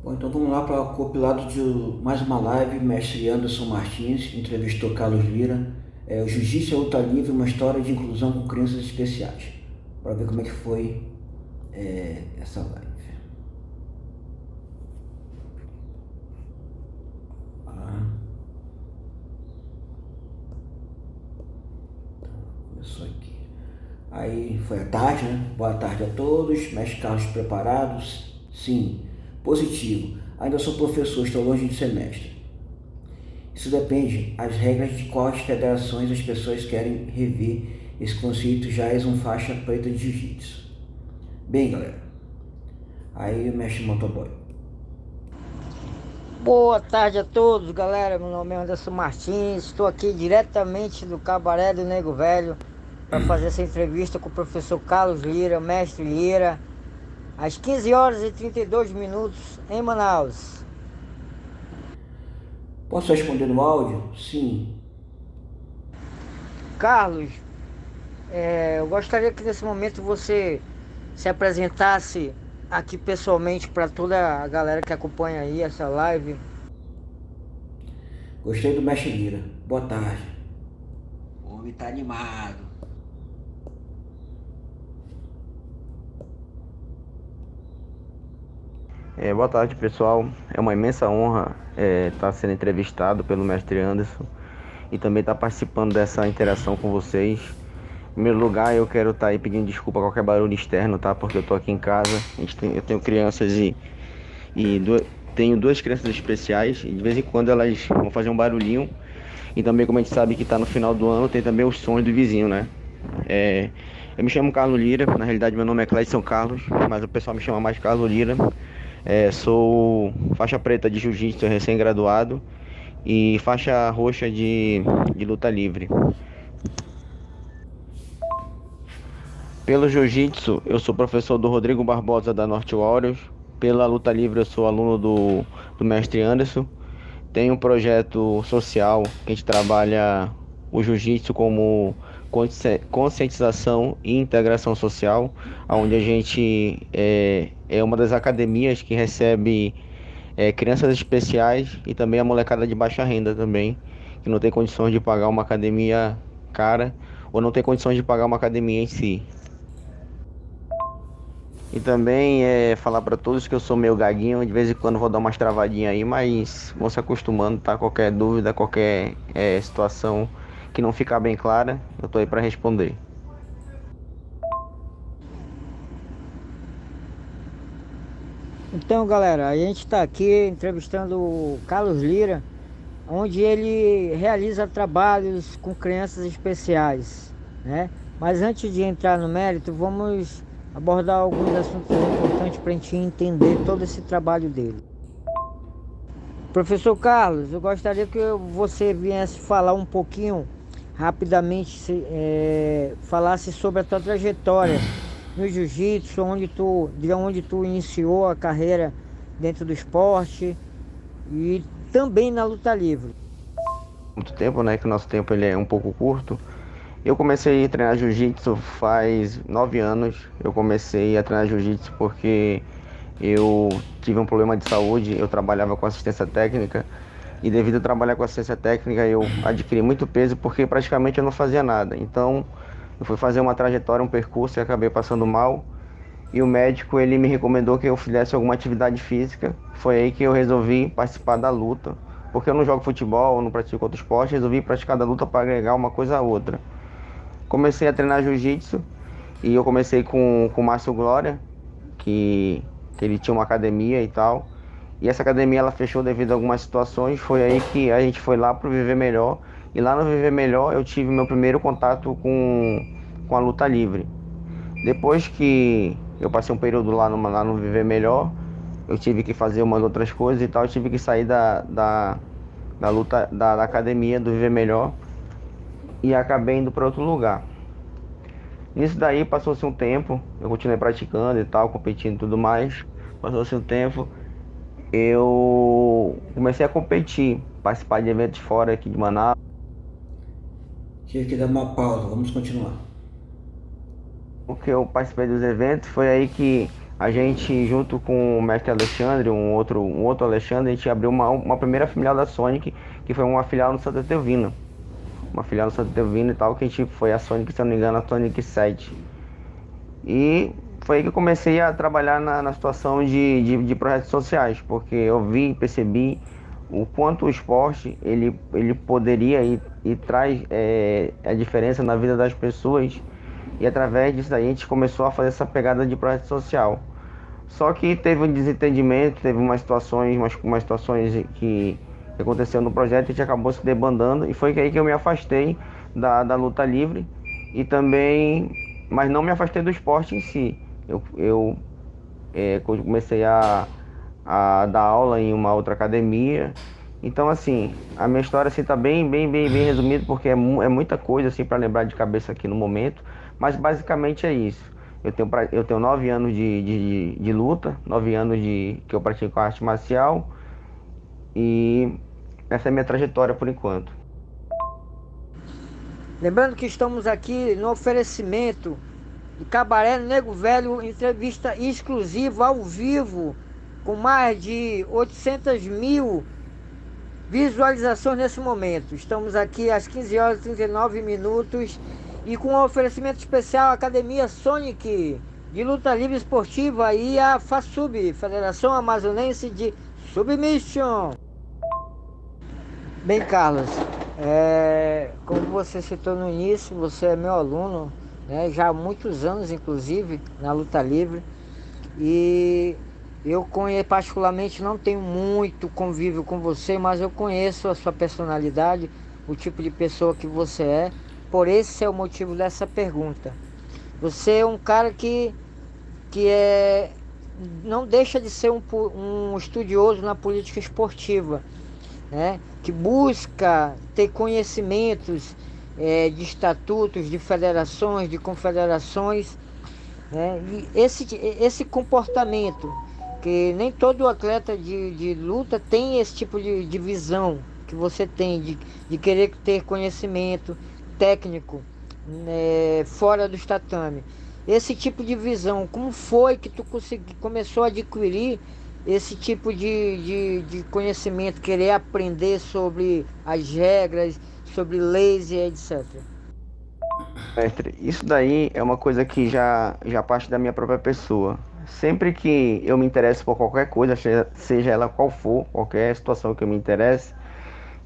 Bom, então vamos lá para o compilado de mais uma live. Mestre Anderson Martins entrevistou Carlos Lira. O Jiu-Jitsu é luta livre, uma história de inclusão com crianças especiais. Para ver como é que foi essa live. Começou aqui. Aí foi a tarde, né? Boa tarde a todos. Mestre Carlos preparados? Sim. Positivo. Ainda sou professor, estou longe de semestre. Isso depende as regras de quais federações as pessoas querem rever. Esse conceito já é um faixa preta de jiu-jitsu. Bem, galera. Aí o mestre motoboy. Boa tarde a todos, galera. Meu nome é Anderson Martins. Estou aqui diretamente do Cabaré do Nego Velho para fazer essa entrevista com o professor Carlos Lira, mestre Lira, às 15 horas e 32 minutos em Manaus. Posso responder no áudio? Sim. Carlos, eu gostaria que nesse momento você se apresentasse aqui pessoalmente para toda a galera que acompanha aí essa live. Gostei do mestre Lira. Boa tarde. O homem tá animado. Boa tarde, pessoal. É uma imensa honra estar sendo entrevistado pelo mestre Anderson e também estar participando dessa interação com vocês. Em primeiro lugar, eu quero estar aí pedindo desculpa a qualquer barulho externo, tá? Porque eu tô aqui em casa. Eu tenho crianças e tenho duas crianças especiais e de vez em quando elas vão fazer um barulhinho. E também, como a gente sabe que está no final do ano, tem também os sons do vizinho, né? Eu me chamo Carlos Lira, na realidade meu nome é Cleison Carlos, mas o pessoal me chama mais Carlos Lira. Sou faixa preta de jiu-jitsu recém-graduado e faixa roxa de luta livre. Pelo jiu-jitsu, eu sou professor do Rodrigo Barbosa da Norte Warriors. Pela luta livre, eu sou aluno do mestre Anderson. Tenho um projeto social que a gente trabalha o jiu-jitsu como conscientização e integração social, onde a gente é uma das academias que recebe crianças especiais e também a molecada de baixa renda também, que não tem condições de pagar uma academia cara ou não tem condições de pagar uma academia em si. E também falar para todos que eu sou meio gaguinho, de vez em quando vou dar umas travadinhas aí, mas vão se acostumando, tá? Qualquer dúvida, qualquer situação que não ficar bem clara, eu tô aí para responder. Então, galera, a gente está aqui entrevistando o Carlos Lira, onde ele realiza trabalhos com crianças especiais, né? Mas antes de entrar no mérito, vamos abordar alguns assuntos importantes para a gente entender todo esse trabalho dele. Professor Carlos, eu gostaria que você viesse falar um pouquinho, rapidamente, falasse sobre a tua trajetória no jiu-jitsu, de onde tu iniciou a carreira dentro do esporte e também na luta livre. Muito tempo, né? Que o nosso tempo ele é um pouco curto. Eu comecei a treinar jiu-jitsu faz 9 anos. Eu comecei a treinar jiu-jitsu porque eu tive um problema de saúde. Eu trabalhava com assistência técnica e devido a trabalhar com assistência técnica eu adquiri muito peso porque praticamente eu não fazia nada. Então eu fui fazer uma trajetória, um percurso e acabei passando mal. E o médico ele me recomendou que eu fizesse alguma atividade física. Foi aí que eu resolvi participar da luta. Porque eu não jogo futebol, não pratico outro esporte, resolvi praticar da luta para agregar uma coisa a outra. Comecei a treinar jiu-jitsu e eu comecei com o Márcio Glória, que ele tinha uma academia e tal. E essa academia ela fechou devido a algumas situações. Foi aí que a gente foi lá pro Viver Melhor. E lá no Viver Melhor eu tive meu primeiro contato com a luta livre. Depois que eu passei um período lá no Viver Melhor, eu tive que fazer umas outras coisas e tal. Eu tive que sair da luta da academia do Viver Melhor e acabei indo para outro lugar. Nisso daí passou-se um tempo, eu continuei praticando e tal, competindo e tudo mais. Passou-se um tempo, eu comecei a competir, participar de eventos fora aqui de Manaus. Tive que dar uma pausa, vamos continuar. Porque eu participei dos eventos, foi aí que a gente, junto com o mestre Alexandre, um outro Alexandre, a gente abriu uma primeira filial da Sonic, que foi uma filial no Santa Etelvina. Uma filial no Santa Etelvina e tal, que a gente foi a Sonic, se eu não me engano, a Sonic 7. E foi aí que eu comecei a trabalhar na situação de projetos sociais, porque eu vi e percebi o quanto o esporte ele poderia e traz a diferença na vida das pessoas. E através disso aí a gente começou a fazer essa pegada de projeto social. Só que teve um desentendimento, teve umas situações que aconteceu no projeto e a gente acabou se debandando. E foi aí que eu me afastei da luta livre e também, mas não me afastei do esporte em si. Eu comecei a dar aula em uma outra academia. Então, assim, a minha história assim tá bem resumida, porque é muita coisa assim para lembrar de cabeça aqui no momento, mas basicamente é isso. Eu tenho 9 anos de luta, 9 anos que eu pratico arte marcial e essa é a minha trajetória por enquanto. Lembrando que estamos aqui no oferecimento de Cabaré Nego Velho, entrevista exclusiva ao vivo, com mais de 800 mil visualizações nesse momento. Estamos aqui às 15 horas e 39 minutos e com um oferecimento especial à Academia Sonic de Luta Livre Esportiva e a FASUB, Federação Amazonense de Submission. Bem, Carlos, como você citou no início, você é meu aluno, né, já há muitos anos, inclusive, na luta livre. E eu particularmente não tenho muito convívio com você, mas eu conheço a sua personalidade, o tipo de pessoa que você é. Por esse é o motivo dessa pergunta. Você é um cara que não deixa de ser um estudioso na política esportiva, né? Que busca ter conhecimentos de estatutos, de federações, de confederações, né? E esse comportamento, que nem todo atleta de luta tem esse tipo de visão que você tem, de querer ter conhecimento técnico, né, fora do tatame. Esse tipo de visão, como foi que tu começou a adquirir esse tipo de conhecimento, querer aprender sobre as regras, sobre leis e etc. Mestre, isso daí é uma coisa que já parte da minha própria pessoa. Sempre que eu me interesso por qualquer coisa, seja ela qual for, qualquer situação que eu me interesse,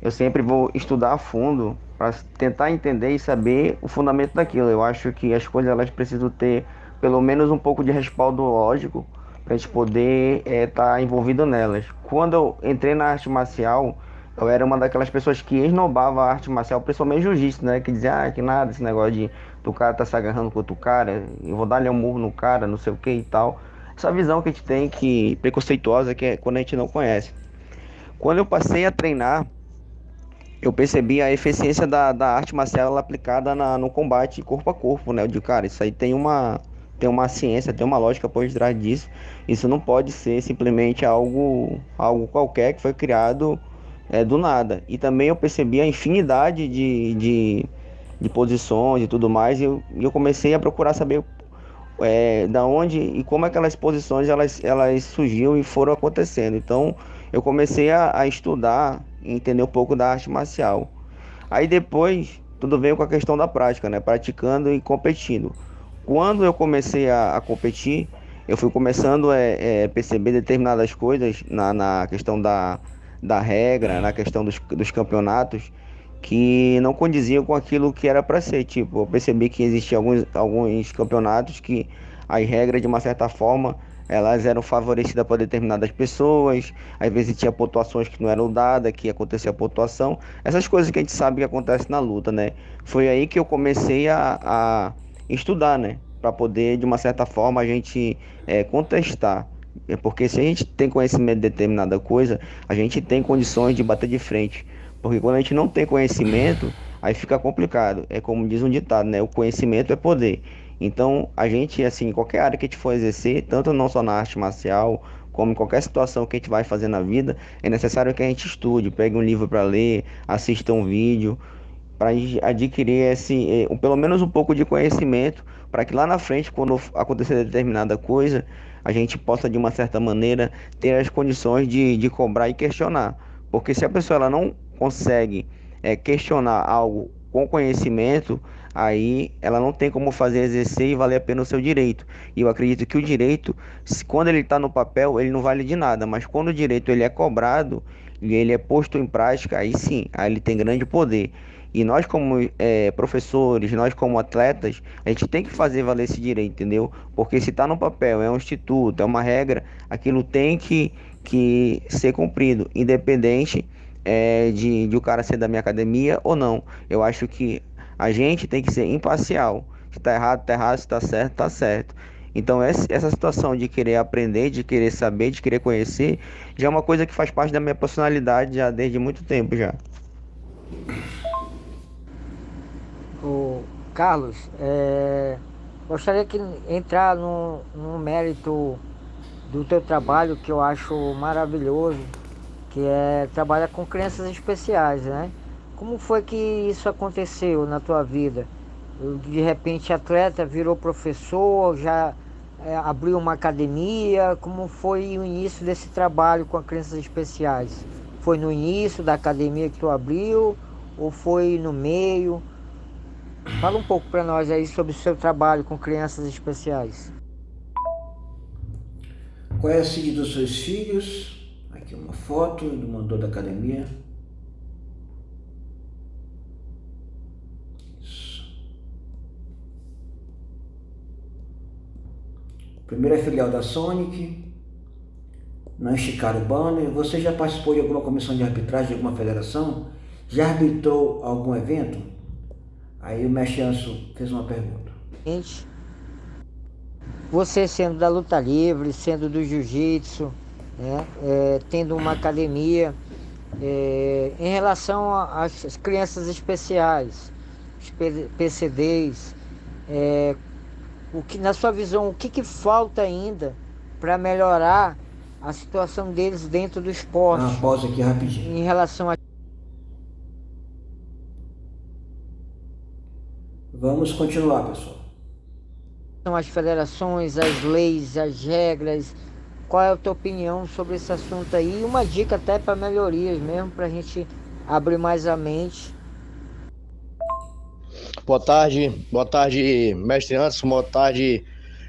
eu sempre vou estudar a fundo para tentar entender e saber o fundamento daquilo. Eu acho que as coisas elas precisam ter pelo menos um pouco de respaldo lógico para a gente poder estar envolvido nelas. Quando eu entrei na arte marcial, eu era uma daquelas pessoas que esnobava a arte marcial, principalmente jiu-jitsu, né? Que dizia, que nada, esse negócio de do cara tá se agarrando com outro cara, eu vou dar-lhe um murro no cara, não sei o que e tal. Essa visão que a gente tem, que preconceituosa, que é quando a gente não conhece. Quando eu passei a treinar, eu percebi a eficiência da arte marcial ela aplicada no combate corpo a corpo, né? Eu digo, cara, isso aí tem uma ciência, tem uma lógica por trás disso. Isso não pode ser simplesmente algo qualquer que foi criado do nada. E também eu percebi a infinidade de posições e tudo mais, e eu comecei a procurar saber da onde e como aquelas posições elas surgiam e foram acontecendo. Então eu comecei a estudar e entender um pouco da arte marcial. Aí depois tudo veio com a questão da prática, né? Praticando e competindo. Quando eu comecei a competir, eu fui começando a perceber determinadas coisas na questão da regra, na questão dos campeonatos, que não condiziam com aquilo que era para ser. Tipo, eu percebi que existiam alguns campeonatos que as regras, de uma certa forma, elas eram favorecidas para determinadas pessoas, às vezes tinha pontuações que não eram dadas, que acontecia pontuação, essas coisas que a gente sabe que acontece na luta, né? Foi aí que eu comecei a estudar, né? Para poder, de uma certa forma, a gente contestar. Porque se a gente tem conhecimento de determinada coisa, a gente tem condições de bater de frente. Porque quando a gente não tem conhecimento, aí fica complicado. É como diz um ditado, né? O conhecimento é poder. Então, a gente, assim, em qualquer área que a gente for exercer, tanto não só na arte marcial, como em qualquer situação que a gente vai fazer na vida, é necessário que a gente estude, pegue um livro para ler, assista um vídeo, para adquirir pelo menos um pouco de conhecimento, para que lá na frente, quando acontecer determinada coisa, a gente possa, de uma certa maneira, ter as condições de cobrar e questionar. Porque se a pessoa ela não consegue questionar algo com conhecimento, aí ela não tem como fazer exercer e valer a pena o seu direito. E eu acredito que o direito, quando ele está no papel, ele não vale de nada, mas quando o direito ele é cobrado e ele é posto em prática, aí sim, aí ele tem grande poder. E nós como professores, nós como atletas, a gente tem que fazer valer esse direito, entendeu? Porque se está no papel, é um instituto, é uma regra, aquilo tem que ser cumprido, independente de o cara ser da minha academia ou não. Eu acho que a gente tem que ser imparcial. Se tá errado, tá errado. Se tá certo, tá certo. Então essa situação de querer aprender, de querer saber, de querer conhecer, já é uma coisa que faz parte da minha personalidade já desde muito tempo já. O Carlos, gostaria que entrar no mérito do teu trabalho, que eu acho maravilhoso, que é trabalhar com crianças especiais, né? Como foi que isso aconteceu na tua vida? De repente atleta virou professor, já abriu uma academia. Como foi o início desse trabalho com as crianças especiais? Foi no início da academia que tu abriu ou foi no meio? Fala um pouco para nós aí sobre o seu trabalho com crianças especiais. Qual é a sigla dos seus filhos? Aqui uma foto do mandou da academia. Isso. Primeira filial da Sonic. Não esticar o banner. Você já participou de alguma comissão de arbitragem de alguma federação? Já arbitrou algum evento? Aí o mestre Anso fez uma pergunta. Gente, você sendo da luta livre, sendo do jiu-jitsu, né, tendo uma academia, em relação às crianças especiais, os PCDs, na sua visão, o que falta ainda para melhorar a situação deles dentro do esporte? Uma pausa aqui rapidinho. Em relação Vamos continuar, pessoal. às federações, às leis, às regras. Qual é a tua opinião sobre esse assunto aí? E uma dica até para melhorias mesmo, para a gente abrir mais a mente. Boa tarde, mestre Anderson, boa tarde,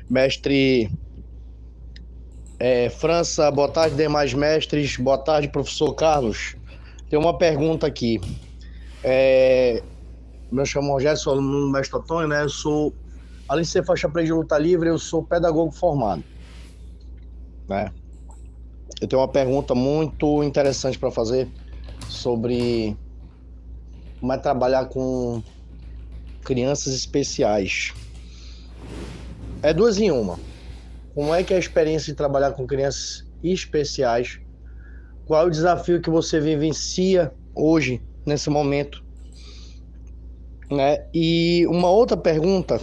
mestre França, boa tarde, demais mestres, boa tarde, professor Carlos. Tem uma pergunta aqui. Meu chamo Rogério, sou aluno do mestre Antônio, né? Eu sou, além de ser faixa preta de luta livre, eu sou pedagogo formado, né? Eu tenho uma pergunta muito interessante para fazer sobre como é trabalhar com crianças especiais. É duas em uma. Como é que é a experiência de trabalhar com crianças especiais? Qual é o desafio que você vivencia hoje, nesse momento? Né? E uma outra pergunta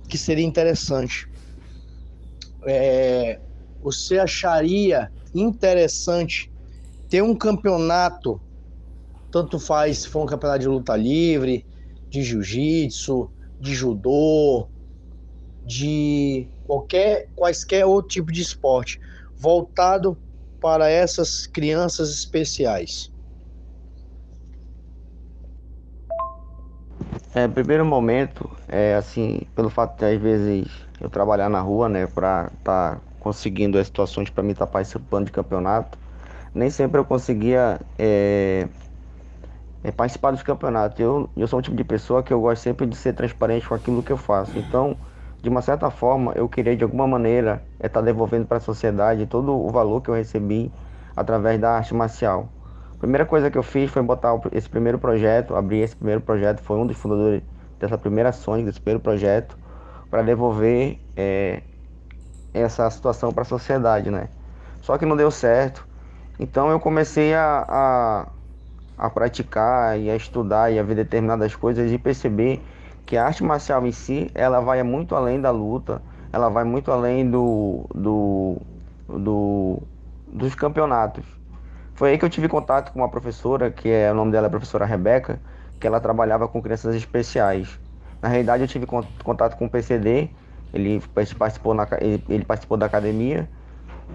que seria interessante. Você acharia interessante ter um campeonato, tanto faz se for um campeonato de luta livre, de jiu-jitsu, de judô, de quaisquer outro tipo de esporte, voltado para essas crianças especiais? Primeiro momento, assim, pelo fato de às vezes eu trabalhar na rua, né, pra estar conseguindo as situações para mim estar participando de campeonato, nem sempre eu conseguia participar dos campeonatos. Eu sou um tipo de pessoa que eu gosto sempre de ser transparente com aquilo que eu faço. Então, de uma certa forma, eu queria de alguma maneira estar devolvendo para a sociedade todo o valor que eu recebi através da arte marcial. A primeira coisa que eu fiz foi botar esse primeiro projeto, abrir esse primeiro projeto, foi um dos fundadores dessa primeira Sonic, desse primeiro projeto, para devolver essa situação para a sociedade, né? Só que não deu certo. Então eu comecei a praticar e a estudar e a ver determinadas coisas e perceber que a arte marcial em si, ela vai muito além da luta, ela vai muito além dos campeonatos. Foi aí que eu tive contato com uma professora, o nome dela é a professora Rebeca, que ela trabalhava com crianças especiais. Na realidade eu tive contato com o PCD, ele participou da academia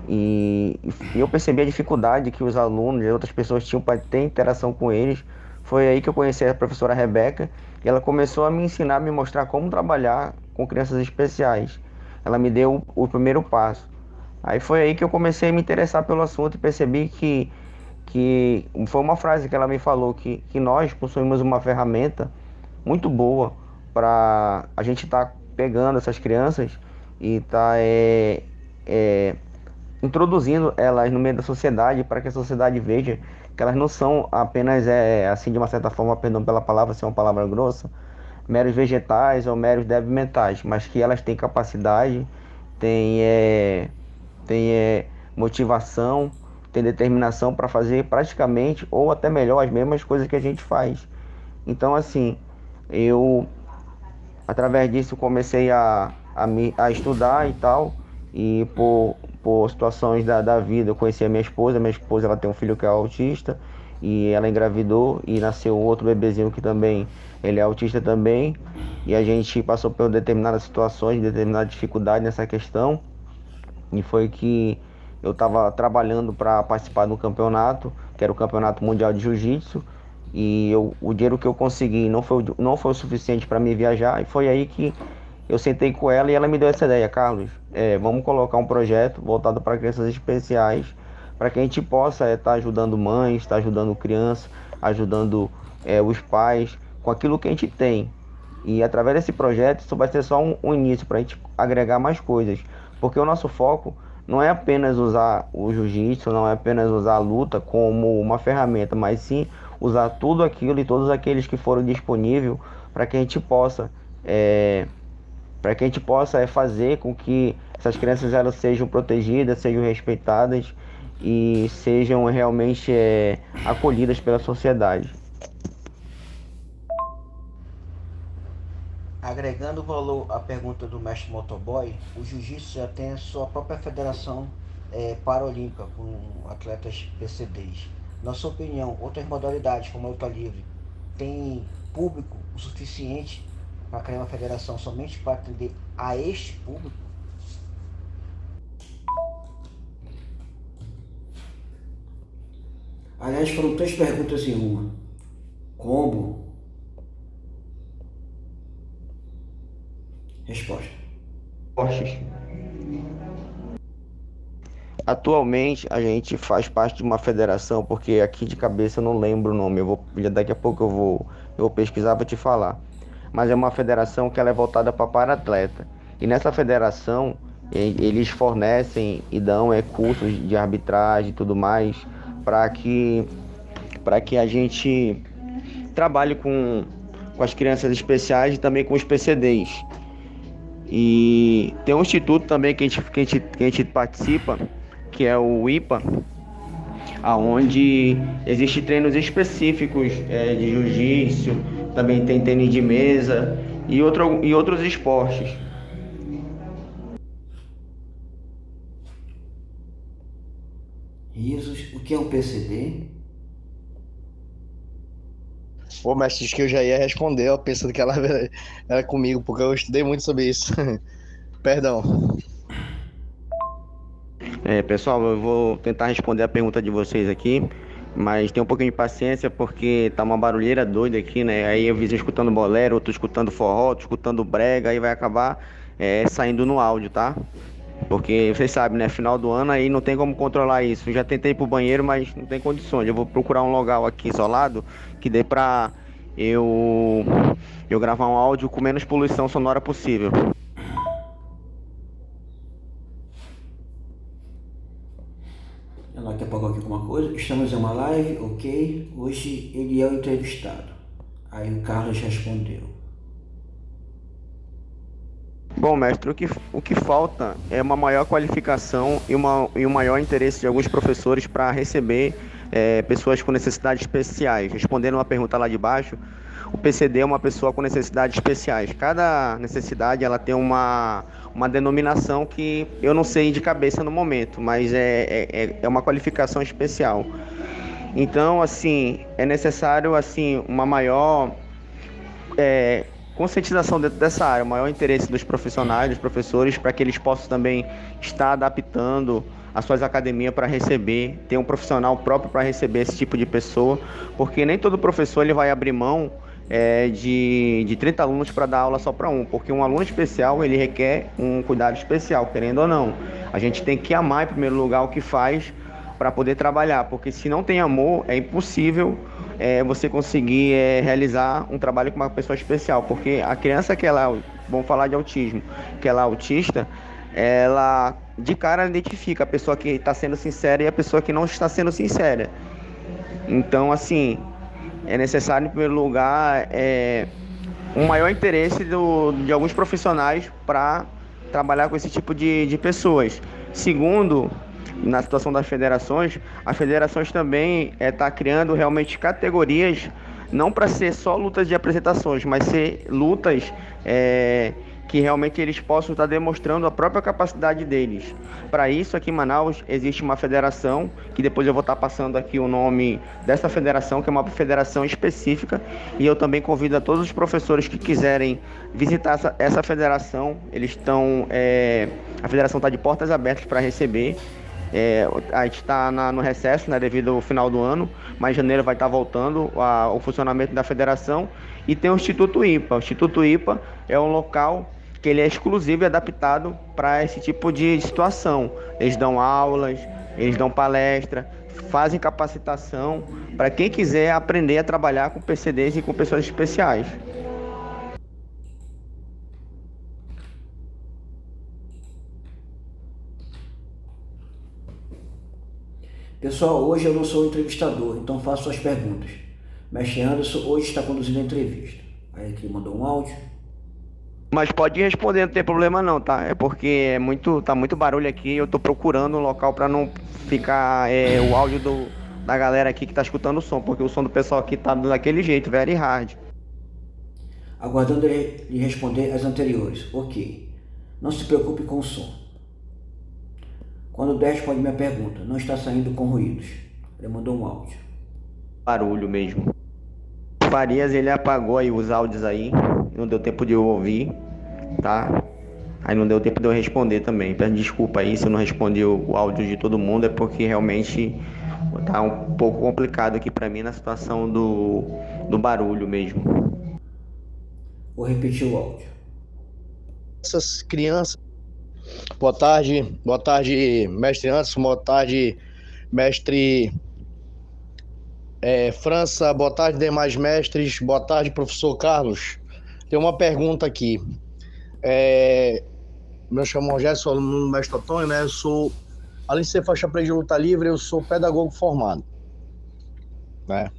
e eu percebi a dificuldade que os alunos e outras pessoas tinham para ter interação com eles. Foi aí que eu conheci a professora Rebeca e ela começou a me ensinar, a me mostrar como trabalhar com crianças especiais. Ela me deu o primeiro passo. Aí foi aí que eu comecei a me interessar pelo assunto e percebi que foi uma frase que ela me falou, que nós possuímos uma ferramenta muito boa para a gente estar pegando essas crianças e estar introduzindo elas no meio da sociedade para que a sociedade veja que elas não são apenas, assim, de uma certa forma, perdão pela palavra, ser uma palavra grossa, meros vegetais ou meros débeis mentais, mas que elas têm capacidade, têm, motivação, têm determinação para fazer praticamente ou até melhor as mesmas coisas que a gente faz. Então, assim, eu através disso comecei a estudar e tal, e por situações da vida eu conheci a minha esposa ela tem um filho que é autista, e ela engravidou e nasceu outro bebezinho que também, ele é autista também, e a gente passou por determinadas situações, determinadas dificuldades nessa questão, e foi que eu estava trabalhando para participar do campeonato, que era o Campeonato Mundial de Jiu-Jitsu, e o dinheiro que eu consegui não foi o suficiente para me viajar, e foi aí que eu sentei com ela e ela me deu essa ideia: Carlos, vamos colocar um projeto voltado para crianças especiais, para que a gente possa estar ajudando mães, estar ajudando crianças, ajudando os pais com aquilo que a gente tem. E através desse projeto, isso vai ser só um início para a gente agregar mais coisas. Porque o nosso foco não é apenas usar o jiu-jitsu, não é apenas usar a luta como uma ferramenta, mas sim usar tudo aquilo e todos aqueles que foram disponíveis para que a gente possa, fazer com que essas crianças elas sejam protegidas, sejam respeitadas e sejam realmente acolhidas pela sociedade. Agregando valor à pergunta do mestre Motoboy, o jiu-jitsu já tem a sua própria federação paralímpica com atletas PCDs. Na sua opinião, outras modalidades como a luta livre têm público o suficiente para criar uma federação somente para atender a este público? Aliás, foram 3 perguntas em uma. Combo. Resposta. Esportes. Atualmente a gente faz parte de uma federação, porque aqui de cabeça eu não lembro o nome. Daqui a pouco eu vou pesquisar para te falar. Mas é uma federação que ela é voltada para para-atleta. E nessa federação eles fornecem e dão cursos de arbitragem e tudo mais para que a gente trabalhe com as crianças especiais e também com os PCDs. E tem um instituto também que a gente participa, que é o IPA, aonde existem treinos específicos de jiu-jitsu, também tem tênis de mesa e outros esportes. Risos, o que é um PCD? Pô, mestre, diz que eu já ia responder, eu pensando que ela era comigo, porque eu estudei muito sobre isso. Perdão. Pessoal, eu vou tentar responder a pergunta de vocês aqui, mas tem um pouquinho de paciência porque tá uma barulheira doida aqui, né? Aí eu vizinho escutando bolero, outro escutando forró, outro escutando brega, aí vai acabar saindo no áudio, tá? Porque vocês sabem, né? Final do ano aí não tem como controlar isso. Eu já tentei ir pro banheiro, mas não tem condições. Eu vou procurar um local aqui isolado que dê pra eu gravar um áudio com menos poluição sonora possível. Ela quer pagar aqui alguma coisa? Estamos em uma live, ok? Hoje ele é o entrevistado. Aí o Carlos respondeu. Bom, mestre, o que falta é uma maior qualificação e um maior interesse de alguns professores para receber pessoas com necessidades especiais. Respondendo uma pergunta lá de baixo, o PCD é uma pessoa com necessidades especiais. Cada necessidade ela tem uma denominação que eu não sei de cabeça no momento, mas é uma qualificação especial. Então, assim, é necessário assim, uma maior conscientização dentro dessa área, o maior interesse dos profissionais, dos professores, para que eles possam também estar adaptando as suas academias para receber, ter um profissional próprio para receber esse tipo de pessoa, porque nem todo professor ele vai abrir mão de 30 alunos para dar aula só para um, porque um aluno especial ele requer um cuidado especial, querendo ou não. A gente tem que amar em primeiro lugar o que faz para poder trabalhar, porque se não tem amor, é impossível você conseguir realizar um trabalho com uma pessoa especial, porque a criança que ela, vamos falar de autismo, que ela é autista, ela de cara ela identifica a pessoa que está sendo sincera e a pessoa que não está sendo sincera. Então, assim, é necessário, em primeiro lugar, um maior interesse de alguns profissionais para trabalhar com esse tipo de pessoas. Segundo, na situação das federações, as federações também estão criando realmente categorias, não para ser só lutas de apresentações, mas ser lutas que realmente eles possam estar demonstrando a própria capacidade deles. Para isso, aqui em Manaus, existe uma federação, que depois eu vou estar passando aqui o nome dessa federação, que é uma federação específica, e eu também convido a todos os professores que quiserem visitar essa federação. A federação está de portas abertas para receber. A gente está no recesso, né, devido ao final do ano, mas em janeiro vai estar voltando o funcionamento da federação. E tem o Instituto IPA. O Instituto IPA é um local que ele é exclusivo e adaptado para esse tipo de situação. Eles dão aulas, eles dão palestra, fazem capacitação para quem quiser aprender a trabalhar com PCDs e com pessoas especiais. Pessoal, hoje eu não sou entrevistador, então faço suas perguntas. Mestre Anderson hoje está conduzindo a entrevista. Aí aqui mandou um áudio. Mas pode responder, não tem problema não, tá? É porque tá muito barulho aqui, eu tô procurando um local para não ficar o áudio da galera aqui que tá escutando o som, porque o som do pessoal aqui tá daquele jeito, very hard. Aguardando ele responder as anteriores. Ok. Não se preocupe com o som. Quando der, responde minha pergunta. Não está saindo com ruídos. Ele mandou um áudio. Barulho mesmo. Farias, ele apagou aí os áudios aí, não deu tempo de eu ouvir, tá? Aí não deu tempo de eu responder também. Peço desculpa aí se eu não respondi o áudio de todo mundo, é porque realmente tá um pouco complicado aqui pra mim na situação do barulho mesmo. Vou repetir o áudio. Essas crianças. Boa tarde, mestre Anderson, boa tarde, mestre França, boa tarde, demais mestres, boa tarde, professor Carlos. Tem uma pergunta aqui. Meu chamo Rogério, sou aluno do mestre Antônio, né? Eu sou, além de ser faixa preta de luta livre, eu sou pedagogo formado, né?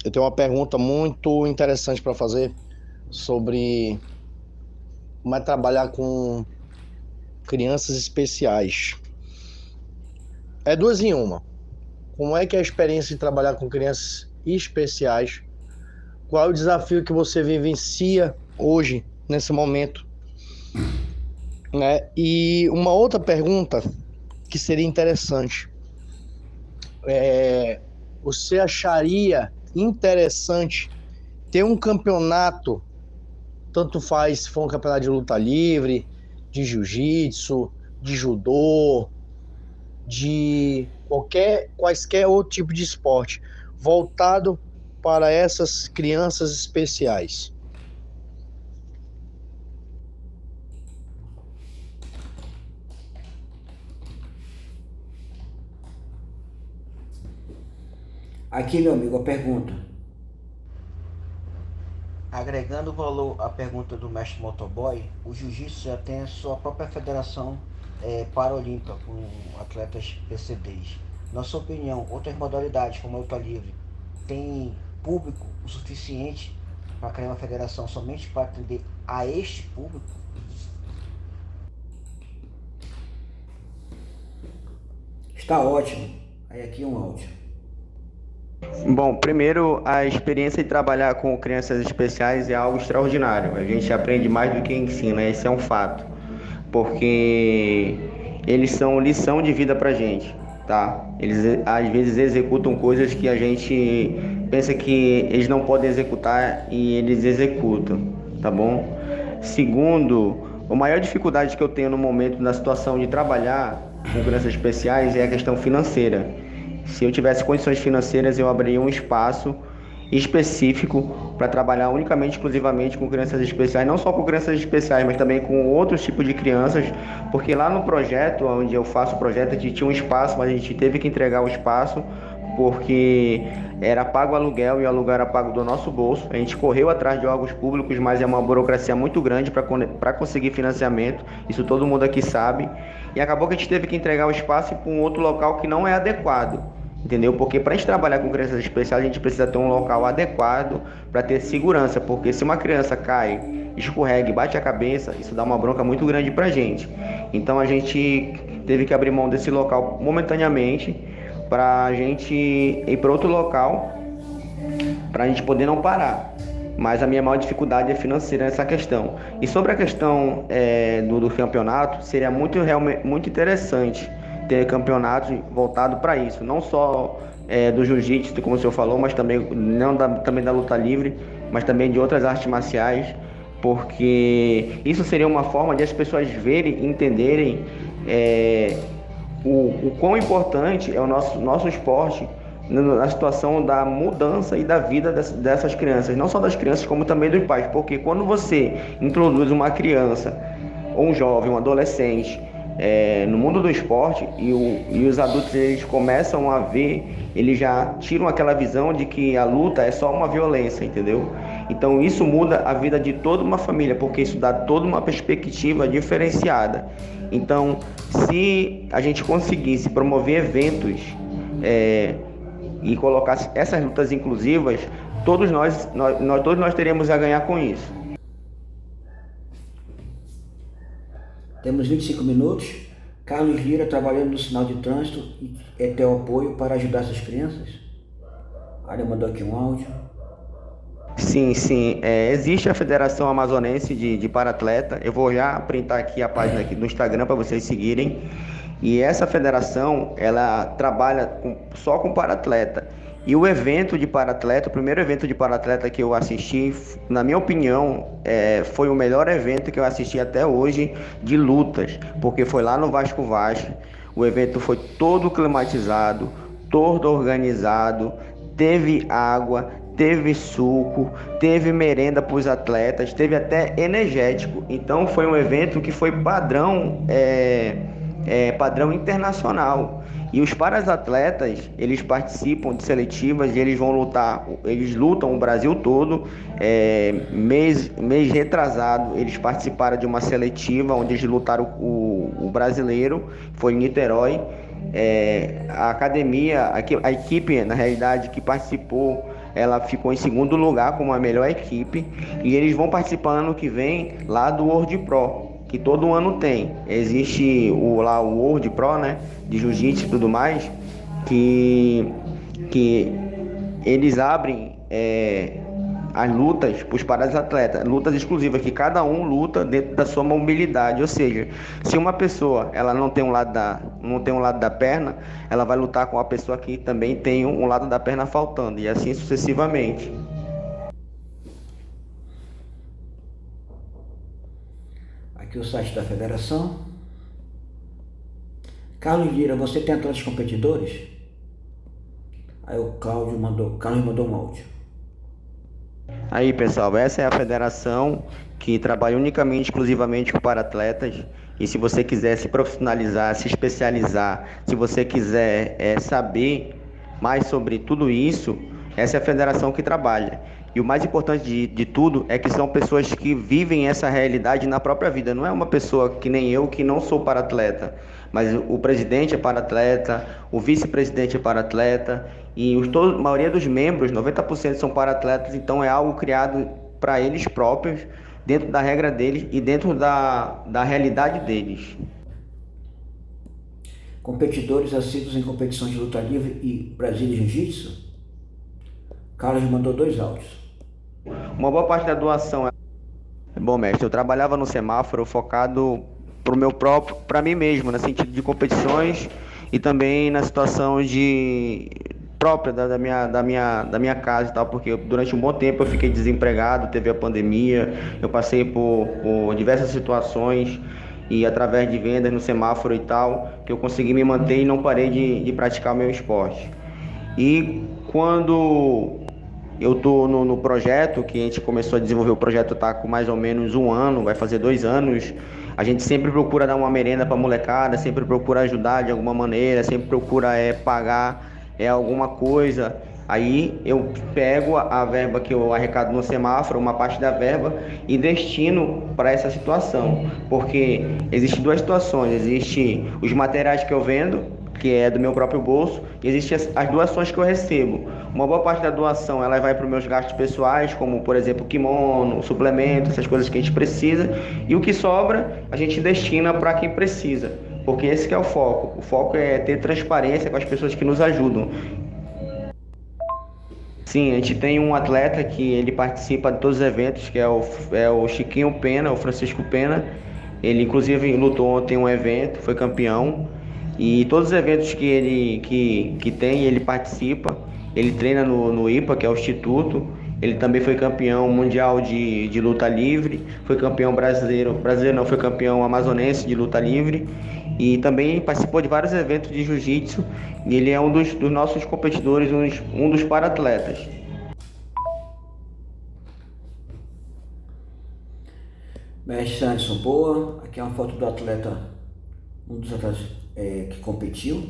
Eu tenho uma pergunta muito interessante para fazer sobre como é trabalhar com crianças especiais. É duas em uma. Como é que é a experiência de trabalhar com crianças especiais? Qual é o desafio que você vivencia hoje, nesse momento? Né? E uma outra pergunta que seria interessante. Você acharia interessante ter um campeonato, tanto faz se for um campeonato de luta livre, de jiu-jitsu, de judô, de quaisquer outro tipo de esporte, voltado para essas crianças especiais? Aqui, meu amigo, a pergunta. Agregando valor à pergunta do mestre Motoboy, o jiu-jitsu já tem a sua própria federação paralímpica com atletas PCDs. Na sua opinião, outras modalidades como a luta livre tem público o suficiente para criar uma federação somente para atender a este público? Está ótimo. Aí aqui um áudio. Bom, primeiro, a experiência de trabalhar com crianças especiais é algo extraordinário. A gente aprende mais do que ensina, esse é um fato. Porque eles são lição de vida pra gente, tá? Eles às vezes executam coisas que a gente pensa que eles não podem executar e eles executam. tá bom? Segundo, a maior dificuldade que eu tenho no momento na situação de trabalhar com crianças especiais é a questão financeira. Se eu tivesse condições financeiras, eu abriria um espaço específico para trabalhar unicamente, exclusivamente com crianças especiais, não só com crianças especiais, mas também com outros tipos de crianças, porque lá no projeto, onde eu faço o projeto, a gente tinha um espaço, mas a gente teve que entregar o espaço porque era pago o aluguel e o aluguel era pago do nosso bolso. A gente correu atrás de órgãos públicos, mas é uma burocracia muito grande para conseguir financiamento, isso todo mundo aqui sabe, e acabou que a gente teve que entregar o espaço para um outro local que não é adequado. Entendeu? Porque para a gente trabalhar com crianças especiais, a gente precisa ter um local adequado para ter segurança, porque se uma criança cai, escorrega e bate a cabeça, isso dá uma bronca muito grande para a gente. Então a gente teve que abrir mão desse local momentaneamente para a gente ir para outro local, para a gente poder não parar. Mas a minha maior dificuldade é financeira nessa questão. E sobre a questão do campeonato, seria muito interessante ter campeonatos voltados para isso, não só do jiu-jitsu, como o senhor falou, mas também, também da luta livre, mas também de outras artes marciais, porque isso seria uma forma de as pessoas verem e entenderem o quão importante é o nosso esporte na situação da mudança e da vida dessas crianças, não só das crianças, como também dos pais, porque quando você introduz uma criança, ou um jovem, um adolescente, no mundo do esporte e os adultos eles começam a ver, eles já tiram aquela visão de que a luta é só uma violência, entendeu? Então isso muda a vida de toda uma família, porque isso dá toda uma perspectiva diferenciada. Então, se a gente conseguisse promover eventos e colocasse essas lutas inclusivas, todos nós teríamos a ganhar com isso. Temos 25 minutos. Carlos Lira trabalhando no sinal de trânsito e teu apoio para ajudar essas crianças. Olha, mandou aqui um áudio. Sim. Existe a Federação Amazonense de Paratleta. Eu vou já printar aqui a página aqui no Instagram para vocês seguirem. E essa federação, ela trabalha só com paratleta. E o evento de paratleta, o primeiro evento de paratleta que eu assisti, na minha opinião, foi o melhor evento que eu assisti até hoje de lutas, porque foi lá no Vasco Vasco. O evento foi todo climatizado, todo organizado, teve água, teve suco, teve merenda para os atletas, teve até energético. Então foi um evento que foi padrão internacional. E os paratletas, eles participam de seletivas e eles lutam o Brasil todo. Mês retrasado, eles participaram de uma seletiva onde eles lutaram o brasileiro, foi em Niterói. A academia, a equipe, na realidade, que participou, ela ficou em segundo lugar como a melhor equipe. E eles vão participar ano que vem lá do World Pro, que todo ano tem. Existe o World Pro, né, de jiu-jitsu e tudo mais, que eles abrem as lutas para os paratletas, lutas exclusivas, que cada um luta dentro da sua mobilidade. Ou seja, se uma pessoa ela não tem um lado da perna, ela vai lutar com a pessoa que também tem um lado da perna faltando, e assim sucessivamente. Aqui o site da federação. Carlos Lira, você tem atletas competidores? Aí o Carlos mandou um áudio. Aí, pessoal, essa é a federação que trabalha unicamente, exclusivamente com paratletas. E se você quiser se profissionalizar, se especializar, se você quiser saber mais sobre tudo isso, essa é a federação que trabalha. E o mais importante de tudo é que são pessoas que vivem essa realidade na própria vida. Não é uma pessoa que nem eu, que não sou paratleta, mas o presidente é paratleta, o vice-presidente é paratleta, e a maioria dos membros, 90% são paratletas. Então é algo criado para eles próprios, dentro da regra deles e dentro da realidade deles. Competidores assíduos em competições de luta livre e Brasília Jiu-Jitsu? Carlos mandou 2 áudios. Uma boa parte da doação é... Bom, mestre, eu trabalhava no semáforo focado para mim mesmo, no sentido de competições e também na situação própria da minha casa e tal, porque durante um bom tempo eu fiquei desempregado, teve a pandemia, eu passei por diversas situações e através de vendas no semáforo e tal, que eu consegui me manter e não parei de praticar o meu esporte. E quando eu tô no projeto, que a gente começou a desenvolver o projeto, tá com mais ou menos 1 ano, vai fazer 2 anos. A gente sempre procura dar uma merenda para molecada, sempre procura ajudar de alguma maneira, sempre procura pagar alguma coisa. Aí eu pego a verba que eu arrecado no semáforo, uma parte da verba, e destino para essa situação. Porque existem duas situações: existe os materiais que eu vendo, que é do meu próprio bolso, e existem as doações que eu recebo. Uma boa parte da doação ela vai para os meus gastos pessoais, como por exemplo kimono, suplemento, essas coisas que a gente precisa, e o que sobra a gente destina para quem precisa, porque esse que é o foco. O foco é ter transparência com as pessoas que nos ajudam. Sim, a gente tem um atleta que ele participa de todos os eventos, que é o Chiquinho Pena, o Francisco Pena. Ele inclusive lutou ontem um evento, foi campeão. E todos os eventos que ele que tem, ele participa. Ele treina no IPA, que é o Instituto. Ele também foi campeão mundial de luta livre, foi campeão brasileiro não, foi campeão amazonense de luta livre. E também participou de vários eventos de jiu-jitsu. E ele é um dos nossos competidores, um dos para-atletas. Mestre Anderson, boa. Aqui é uma foto do atleta, um dos atletas que competiu,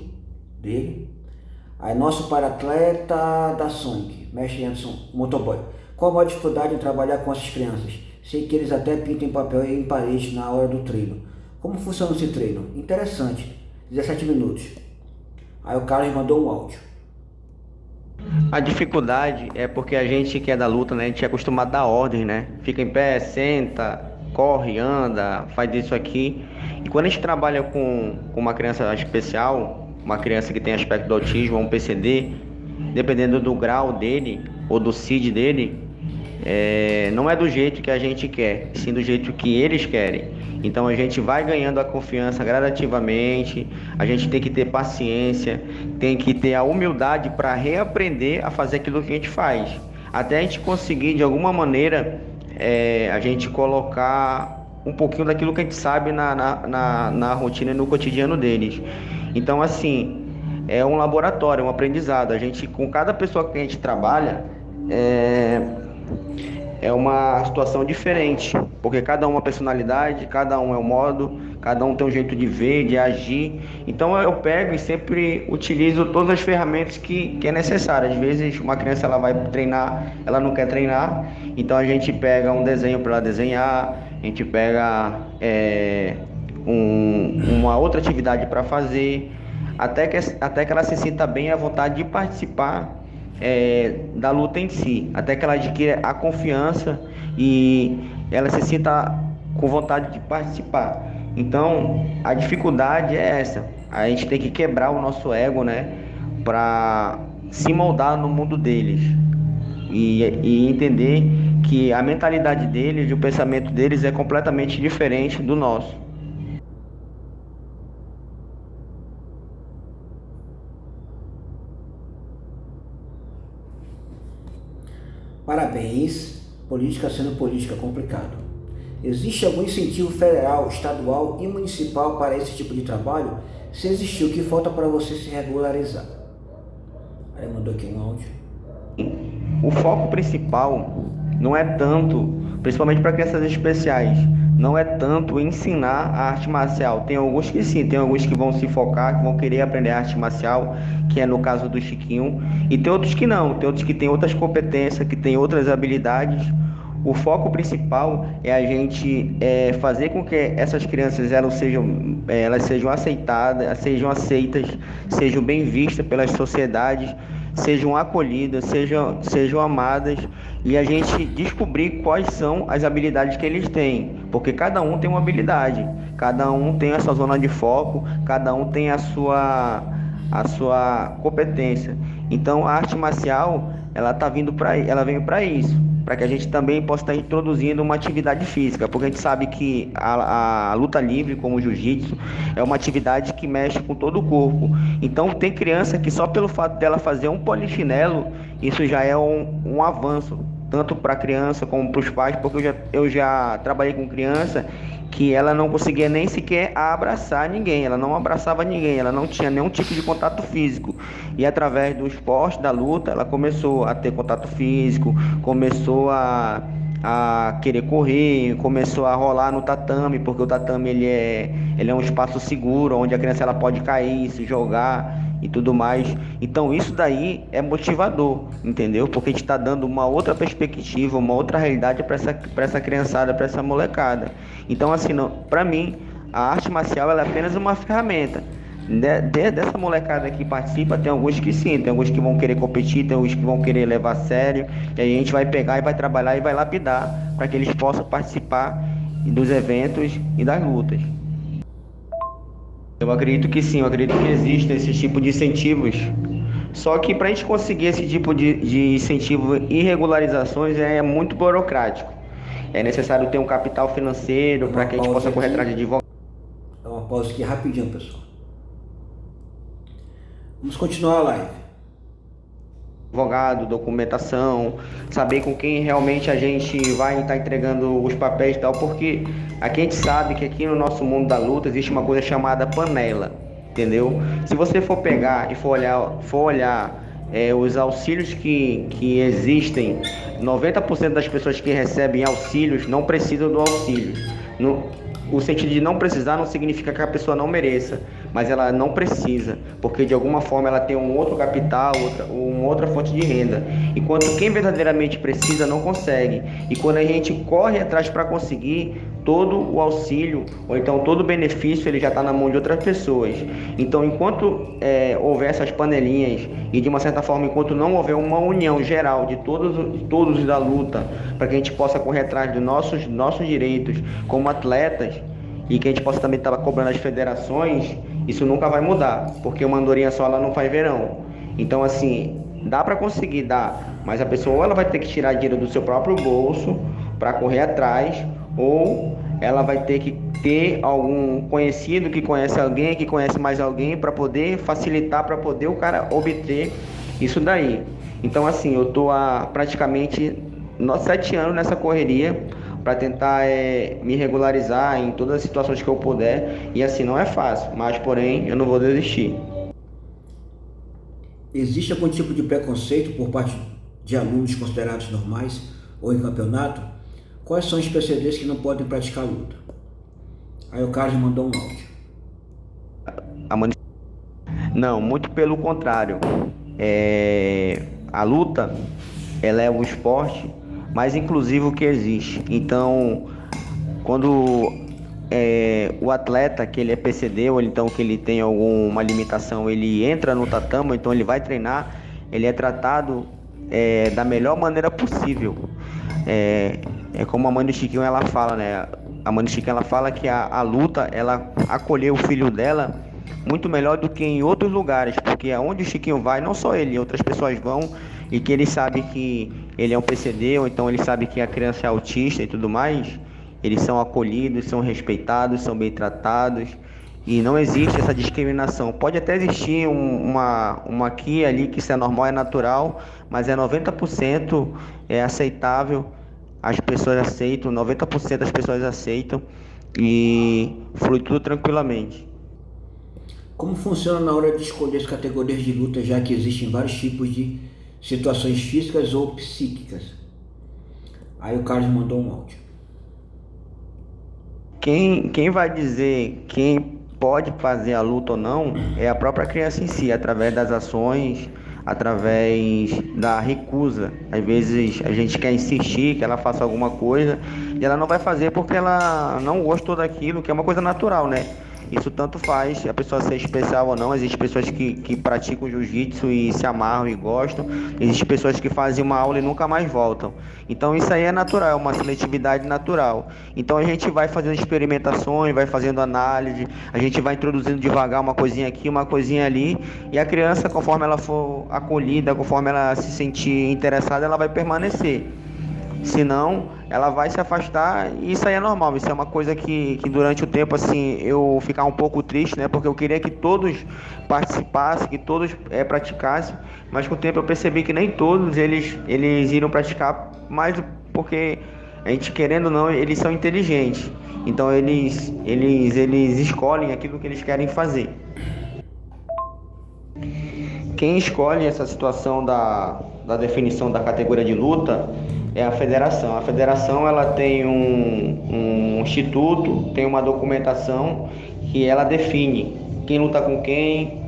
dele. Aí nosso para-atleta da Sonic, Mestre Anderson, motoboy. Qual a maior dificuldade em trabalhar com essas crianças? Sei que eles até pintam em papel e em parede na hora do treino. Como funciona esse treino? Interessante. 17 minutos. Aí o Carlos mandou um áudio. A dificuldade é porque a gente que é da luta, né, a gente é acostumado a dar ordem, né? Fica em pé, senta, corre, anda, faz isso aqui. E quando a gente trabalha com uma criança especial, uma criança que tem aspecto do autismo ou um PCD, dependendo do grau dele ou do CID dele, não é do jeito que a gente quer, sim do jeito que eles querem. Então a gente vai ganhando a confiança gradativamente, a gente tem que ter paciência, tem que ter a humildade para reaprender a fazer aquilo que a gente faz, até a gente conseguir de alguma maneira a gente colocar um pouquinho daquilo que a gente sabe na rotina e no cotidiano deles. Então assim, é um laboratório, um aprendizado. A gente, com cada pessoa que a gente trabalha, é uma situação diferente, porque cada um é uma personalidade, cada um é um modo, cada um tem um jeito de ver, de agir. Então eu pego e sempre utilizo todas as ferramentas que é necessário. Às vezes uma criança ela vai treinar, ela não quer treinar, então a gente pega um desenho para ela desenhar, a gente pega uma outra atividade para fazer, até que ela se sinta bem à vontade de participar da luta em si, até que ela adquira a confiança e ela se sinta com vontade de participar. Então a dificuldade é essa: a gente tem que quebrar o nosso ego, né, para se moldar no mundo deles e entender que a mentalidade deles e o pensamento deles é completamente diferente do nosso. Parabéns, política sendo política complicado. Existe algum incentivo federal, estadual e municipal para esse tipo de trabalho? Se existiu, o que falta para você se regularizar? Aí mandou aqui um áudio. O foco principal não é tanto, principalmente para crianças especiais, não é tanto ensinar a arte marcial. Tem alguns que sim, tem alguns que vão se focar, que vão querer aprender arte marcial, que é no caso do Chiquinho, e tem outros que não, tem outros que têm outras competências, que têm outras habilidades. O foco principal é a gente fazer com que essas crianças elas sejam aceitadas, sejam aceitas, sejam bem vistas pelas sociedades, sejam acolhidas, sejam amadas, e a gente descobrir quais são as habilidades que eles têm, porque cada um tem uma habilidade, cada um tem a sua zona de foco, cada um tem a sua competência. Então a arte marcial ela veio para isso, para que a gente também possa estar introduzindo uma atividade física, porque a gente sabe que a luta livre, como o jiu-jitsu, é uma atividade que mexe com todo o corpo. Então tem criança que só pelo fato dela fazer um polichinelo, isso já é um avanço, tanto para a criança como para os pais, porque eu já trabalhei com criança que ela não conseguia nem sequer abraçar ninguém, ela não abraçava ninguém, ela não tinha nenhum tipo de contato físico. E através do esporte, da luta, ela começou a ter contato físico, começou a querer correr, começou a rolar no tatame, porque o tatame ele é um espaço seguro, onde a criança ela pode cair, se jogar e tudo mais. Então isso daí é motivador, entendeu? Porque a gente está dando uma outra perspectiva, uma outra realidade para essa criançada, para essa molecada. Então assim, para mim, a arte marcial ela é apenas uma ferramenta. Dessa molecada que participa, tem alguns que sim, tem alguns que vão querer competir, tem alguns que vão querer levar a sério, e aí a gente vai pegar e vai trabalhar e vai lapidar para que eles possam participar dos eventos e das lutas. Eu acredito que sim, eu acredito que existem esse tipo de incentivos. Só que para a gente conseguir esse tipo de incentivo e regularizações é muito burocrático. É necessário ter um capital financeiro para que a gente possa correr atrás de advogado. Dá uma pausa aqui rapidinho, pessoal. Vamos continuar a live. Advogado, documentação, saber com quem realmente a gente vai estar entregando os papéis e tal, porque aqui a gente sabe que aqui no nosso mundo da luta existe uma coisa chamada panela, entendeu? Se você for pegar e for olhar os auxílios que existem, 90% das pessoas que recebem auxílios não precisam do auxílio. O sentido de não precisar não significa que a pessoa não mereça, mas ela não precisa, porque de alguma forma ela tem um outro capital, uma outra fonte de renda, enquanto quem verdadeiramente precisa não consegue. E quando a gente corre atrás para conseguir, todo o auxílio, ou então todo o benefício, ele já está na mão de outras pessoas. Então, enquanto houver essas panelinhas, e de uma certa forma, enquanto não houver uma união geral de todos da luta, para que a gente possa correr atrás dos nossos direitos como atletas, e que a gente possa também estar cobrando as federações, isso nunca vai mudar, porque uma andorinha só ela não faz verão. Então, assim, dá para conseguir, dá, mas a pessoa ela vai ter que tirar dinheiro do seu próprio bolso para correr atrás, ou ela vai ter que ter algum conhecido que conhece alguém, que conhece mais alguém, para poder facilitar, para poder o cara obter isso daí. Então, assim, eu estou há praticamente 7 anos nessa correria para tentar me regularizar em todas as situações que eu puder, e assim, não é fácil, mas porém eu não vou desistir. Existe algum tipo de preconceito por parte de alunos considerados normais ou em campeonato? Quais são os PCDs que não podem praticar luta? Aí o Carlos mandou um áudio. Não, muito pelo contrário. A luta, ela é um esporte mais inclusivo que existe. Então, quando o atleta que ele é PCD, ou então que ele tem alguma limitação, ele entra no tatame, então ele vai treinar, ele é tratado da melhor maneira possível. É como a mãe do Chiquinho ela fala, né? A mãe do Chiquinho ela fala que a luta, ela acolheu o filho dela muito melhor do que em outros lugares, porque aonde o Chiquinho vai, não só ele, outras pessoas vão, e que ele sabe que ele é um PCD, ou então ele sabe que a criança é autista e tudo mais, eles são acolhidos, são respeitados, são bem tratados, e não existe essa discriminação. Pode até existir uma aqui e ali, que isso é normal, é natural, mas 90% é aceitável, as pessoas aceitam, 90% das pessoas aceitam, e flui tudo tranquilamente. Como funciona na hora de escolher as categorias de luta, já que existem vários tipos de situações físicas ou psíquicas? Aí o Carlos mandou um áudio. Quem vai dizer quem pode fazer a luta ou não é a própria criança em si, através das ações, através da recusa. Às vezes a gente quer insistir que ela faça alguma coisa e ela não vai fazer porque ela não gostou daquilo, que é uma coisa natural, né? Isso tanto faz a pessoa ser especial ou não. Existem pessoas que praticam jiu-jitsu e se amarram e gostam. Existem pessoas que fazem uma aula e nunca mais voltam. Então isso aí é natural, é uma seletividade natural. Então a gente vai fazendo experimentações, vai fazendo análise, a gente vai introduzindo devagar uma coisinha aqui, uma coisinha ali, e a criança, conforme ela for acolhida, conforme ela se sentir interessada, ela vai permanecer. Senão, ela vai se afastar e isso aí é normal. Isso é uma coisa que durante o tempo, assim, eu ficar um pouco triste, né? Porque eu queria que todos participassem, que todos praticassem, mas com o tempo eu percebi que nem todos eles iriam praticar, mais porque a gente, querendo ou não, eles são inteligentes. Então, eles escolhem aquilo que eles querem fazer. Quem escolhe essa situação da definição da categoria de luta é a federação. A federação ela tem um instituto, tem uma documentação que ela define quem luta com quem,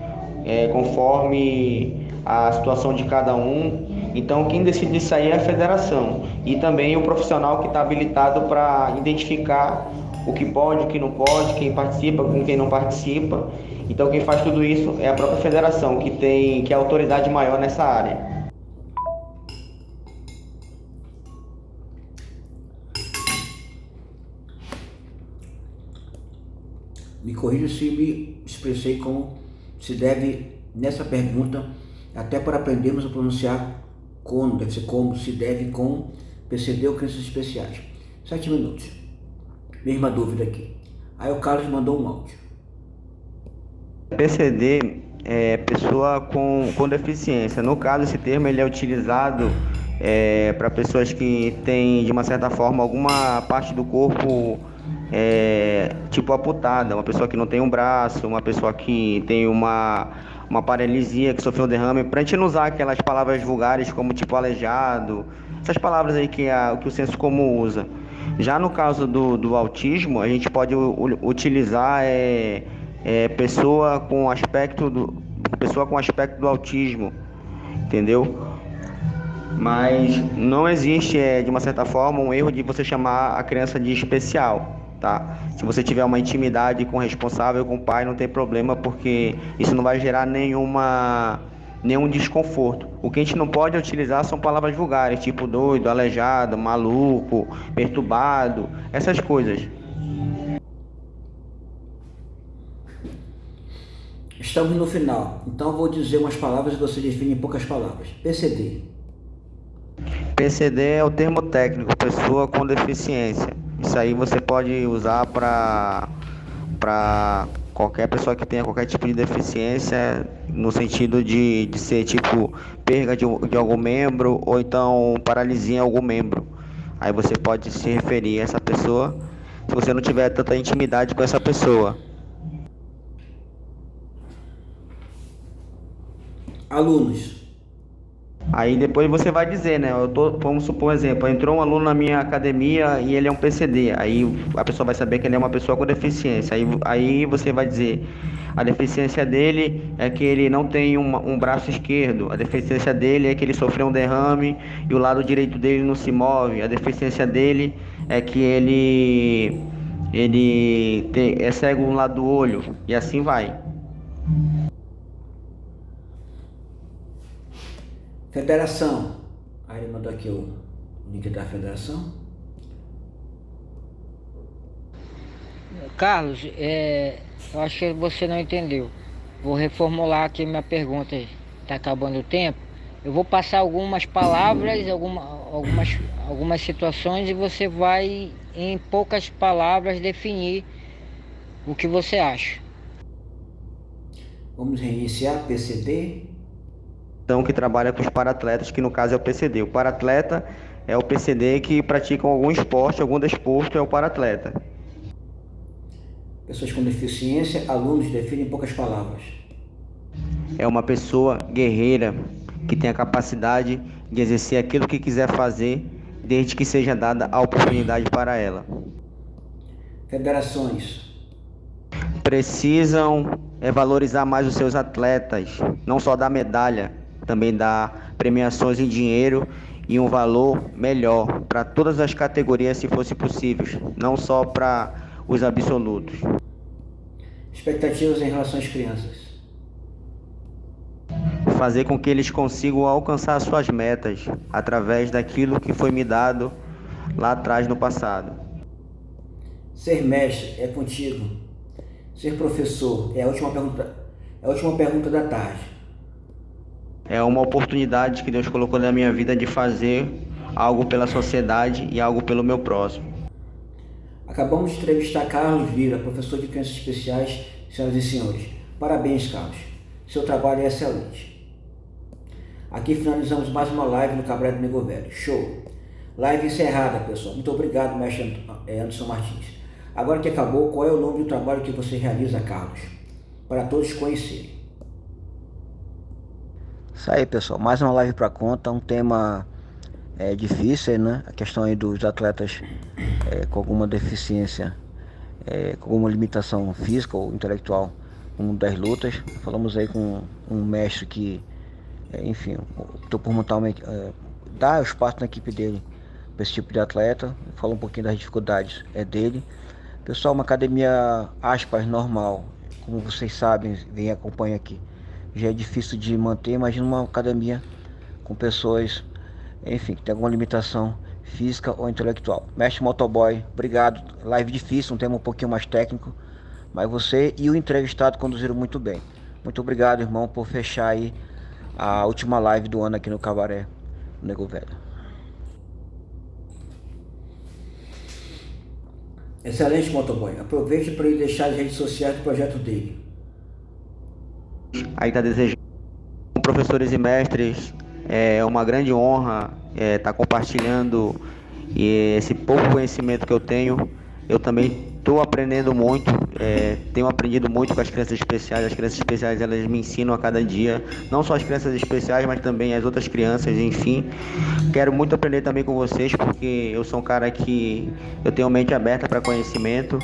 conforme a situação de cada um. Então quem decide isso aí é a federação e também o profissional que está habilitado para identificar o que pode, o que não pode, quem participa com quem não participa. Então quem faz tudo isso é a própria federação, que é a autoridade maior nessa área. Me corrija se me expressei como se deve nessa pergunta, até para aprendermos a pronunciar como, deve ser como, se deve com, PCD ou crenças especiais. 7 minutos. Mesma dúvida aqui. Aí o Carlos mandou um áudio. PCD é pessoa com deficiência. No caso, esse termo ele é utilizado para pessoas que têm, de uma certa forma, alguma parte do corpo tipo amputada. Uma pessoa que não tem um braço, uma pessoa que tem uma paralisia, que sofreu um derrame. Para a gente não usar aquelas palavras vulgares como tipo aleijado, essas palavras aí que o senso comum usa. Já no caso do autismo, a gente pode utilizar pessoa com aspecto do autismo, entendeu? Mas não existe, de uma certa forma, um erro de você chamar a criança de especial, tá? Se você tiver uma intimidade com o responsável, com o pai, não tem problema, porque isso não vai gerar nenhum desconforto. O que a gente não pode utilizar são palavras vulgares, tipo doido, aleijado, maluco, perturbado, essas coisas. Estamos no final, então vou dizer umas palavras e você define em poucas palavras. PCD. PCD é o termo técnico, pessoa com deficiência. Isso aí você pode usar para qualquer pessoa que tenha qualquer tipo de deficiência, no sentido de ser tipo perda de algum membro ou então paralisia em algum membro. Aí você pode se referir a essa pessoa se você não tiver tanta intimidade com essa pessoa. Alunos. Aí depois você vai dizer, né? Vamos supor um exemplo, entrou um aluno na minha academia e ele é um PCD. Aí a pessoa vai saber que ele é uma pessoa com deficiência. Aí você vai dizer, a deficiência dele é que ele não tem um braço esquerdo. A deficiência dele é que ele sofreu um derrame e o lado direito dele não se move. A deficiência dele é que ele é cego no lado do olho. E assim vai. Federação. Aí ele mandou aqui o link da federação. Carlos, eu acho que você não entendeu. Vou reformular aqui minha pergunta. Está acabando o tempo. Eu vou passar algumas palavras, algumas situações e você vai, em poucas palavras, definir o que você acha. Vamos reiniciar PCD. Que trabalha com os paratletas, que no caso é o PCD. O paratleta é o PCD que praticam algum esporte, algum desporto, é o paratleta. Pessoas com deficiência, alunos, definem em poucas palavras. É uma pessoa guerreira que tem a capacidade de exercer aquilo que quiser fazer, desde que seja dada a oportunidade para ela. Federações. Precisam valorizar mais os seus atletas, não só dar medalha, também dar premiações em dinheiro e um valor melhor para todas as categorias, se fosse possível, não só para os absolutos. Expectativas em relação às crianças. Fazer com que eles consigam alcançar suas metas através daquilo que foi me dado lá atrás no passado. Ser mestre é contigo. Ser professor é a última pergunta da tarde. É uma oportunidade que Deus colocou na minha vida de fazer algo pela sociedade e algo pelo meu próximo. Acabamos de entrevistar Carlos Lira, professor de Crianças Especiais, senhoras e senhores. Parabéns, Carlos. Seu trabalho é excelente. Aqui finalizamos mais uma live no Cabaré do Nego Velho. Show! Live encerrada, pessoal. Muito obrigado, mestre Anderson Martins. Agora que acabou, qual é o nome do trabalho que você realiza, Carlos? Para todos conhecerem. Isso aí, pessoal. Mais uma live para conta. Um tema difícil, né? A questão aí dos atletas com alguma deficiência, com alguma limitação física ou intelectual no mundo das lutas. Falamos aí com um mestre que, enfim, optou por montar dar espaço na equipe dele para esse tipo de atleta. Falou um pouquinho das dificuldades dele. Pessoal, uma academia, aspas, normal, como vocês sabem, vem e acompanham aqui, já é difícil de manter. Imagina uma academia com pessoas, enfim, que tem alguma limitação física ou intelectual. Mestre Motoboy, obrigado. Live difícil, um tema um pouquinho mais técnico, mas você e o entrevistado conduziram muito bem. Muito obrigado, irmão, por fechar aí a última live do ano aqui no Cabaré do Nego Velho. Excelente, Motoboy. Aproveite para ele deixar as redes sociais do projeto dele. Aí está desejando, professores e mestres, é uma grande honra estar compartilhando esse pouco conhecimento que eu tenho. Eu também estou aprendendo muito, tenho aprendido muito com as crianças especiais. As crianças especiais, elas me ensinam a cada dia, não só as crianças especiais, mas também as outras crianças, enfim. Quero muito aprender também com vocês, porque eu sou um cara que eu tenho mente aberta para conhecimento.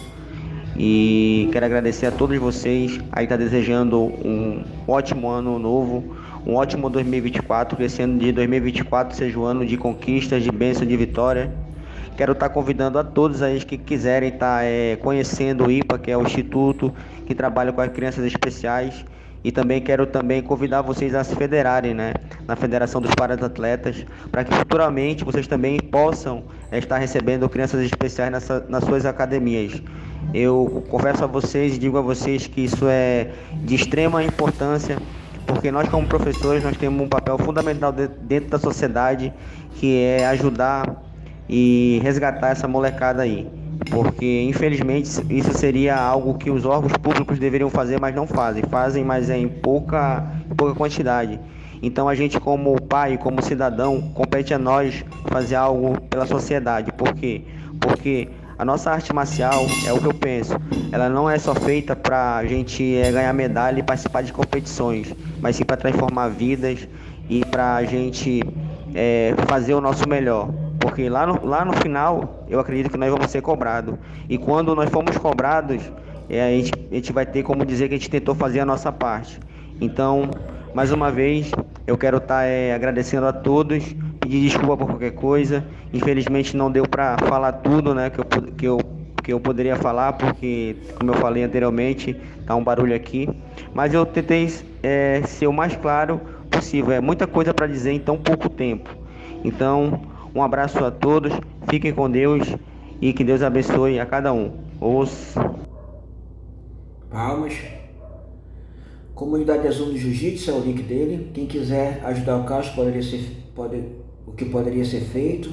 E quero agradecer a todos vocês. Aí tá desejando um ótimo ano novo, um ótimo 2024, que esse ano de 2024 seja o ano de conquistas, de bênção, de vitória. Quero estar convidando a todos aí que quiserem estar conhecendo o IPA, que é o Instituto que trabalha com as crianças especiais. E também quero convidar vocês a se federarem, né, na Federação dos Paratletas, para que futuramente vocês também possam estar recebendo crianças especiais nas suas academias. Eu converso a vocês e digo a vocês que isso é de extrema importância, porque nós, como professores, nós temos um papel fundamental dentro da sociedade, que é ajudar e resgatar essa molecada aí. Porque, infelizmente, isso seria algo que os órgãos públicos deveriam fazer, mas não fazem. Fazem, mas em pouca quantidade. Então, a gente, como pai, como cidadão, compete a nós fazer algo pela sociedade. Por quê? Porque a nossa arte marcial, é o que eu penso, ela não é só feita para a gente ganhar medalha e participar de competições, mas sim para transformar vidas e para a gente fazer o nosso melhor. Porque lá no final, eu acredito que nós vamos ser cobrados. E quando nós formos cobrados, a gente vai ter como dizer que a gente tentou fazer a nossa parte. Então, mais uma vez, eu quero estar agradecendo a todos, pedir desculpa por qualquer coisa. Infelizmente não deu para falar tudo, né, que eu poderia falar, porque, como eu falei anteriormente, tá um barulho aqui. Mas eu tentei ser o mais claro possível. É muita coisa para dizer em tão pouco tempo. Então, um abraço a todos, fiquem com Deus e que Deus abençoe a cada um. Palmas. Comunidade Azul do Jiu-Jitsu é o link dele. Quem quiser ajudar o Carlos, o que poderia ser feito.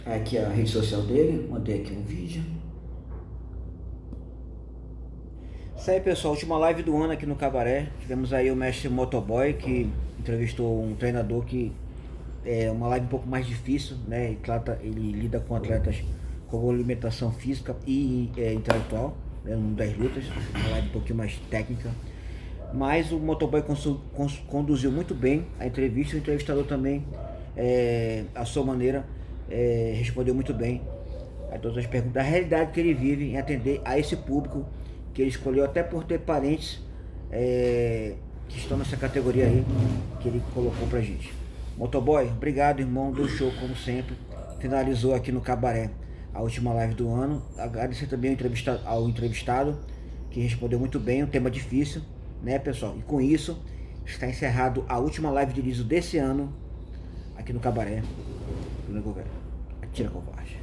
Aqui a rede social dele, mandei aqui um vídeo. Isso aí, pessoal, última live do ano aqui no Cabaré. Tivemos aí o mestre Motoboy, que entrevistou um treinador que é uma live um pouco mais difícil, né? Ele lida com atletas com limitação física e intelectual, né? No mundo das lutas, uma live um pouquinho mais técnica. Mas o Motoboy conduziu muito bem a entrevista. O entrevistador também, à sua maneira, respondeu muito bem a todas as perguntas da realidade que ele vive em atender a esse público que ele escolheu, até por ter parentes que estão nessa categoria aí que ele colocou pra gente. Motoboy, obrigado, irmão, do show como sempre. Finalizou aqui no Cabaré a última live do ano. Agradecer também ao entrevistado, que respondeu muito bem, um tema difícil, né, pessoal? E com isso, está encerrado a última live de liso desse ano aqui no Cabaré do Nego Velho. Atira covarde.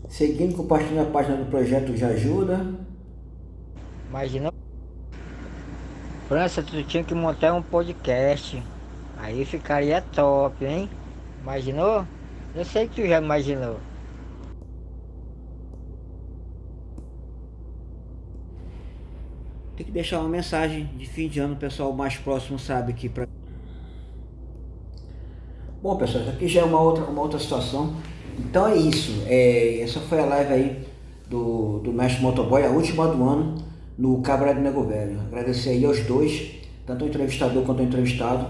Seguindo, compartilhando a página do projeto já ajuda. Imagina. França, tu tinha que montar um podcast. Aí ficaria top, hein? Imaginou? Eu sei que tu já imaginou. Tem que deixar uma mensagem de fim de ano, o pessoal mais próximo sabe que para. Bom, pessoal, aqui já é uma outra situação. Então é isso. Essa foi a live aí do Mestre Motoboy, a última do ano, no Cabaré do Nego Velho. Agradecer aí aos dois, tanto o entrevistador quanto o entrevistado.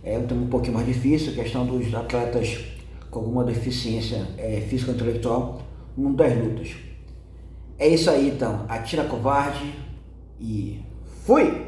É um tema um pouquinho mais difícil, a questão dos atletas com alguma deficiência física ou intelectual no mundo das lutas. É isso aí então. Atira covarde e fui!